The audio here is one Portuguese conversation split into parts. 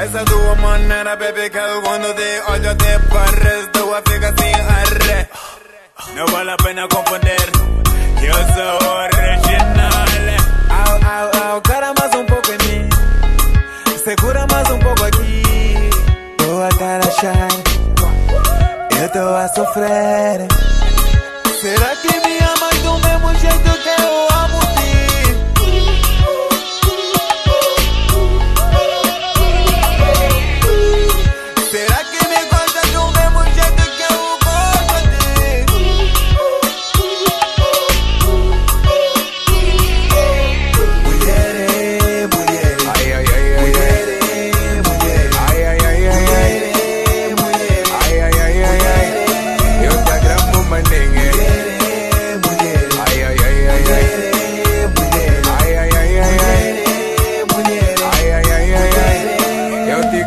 Essa tua maneira, baby, que eu quando te olho te parece, tua fica assim arre. Não vale a pena confundir, que eu sou original. Au, au, cara mais um pouco em mim, segura mais um pouco aqui. Tua cara shine, eu tô a sofrer. Será que me amas do mesmo jeito que eu amo ti?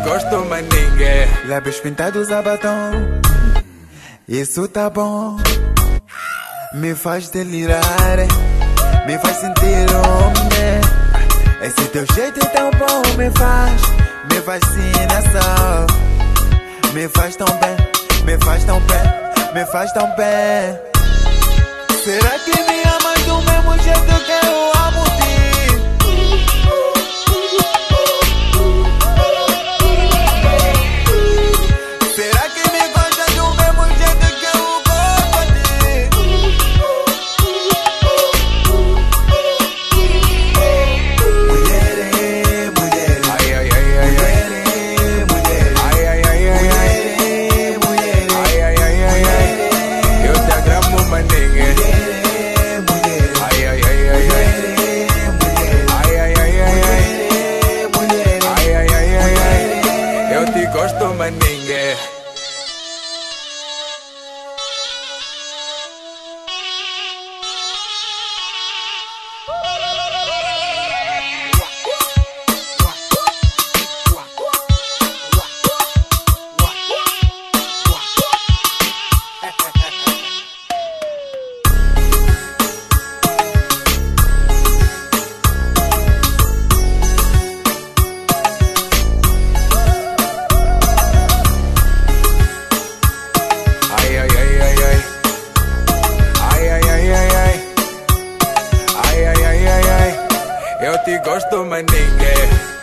Gosto mais ninguém. Lábios pintados a batom, isso tá bom. Me faz delirar, me faz sentir homem. Esse teu jeito é tão bom, me fascina só. Me faz tão bem, me faz tão bem, me faz tão bem. Será que me amas do mesmo jeito que eu amo ti? Gosto mais ninguém. Eu te gosto mais ninguém.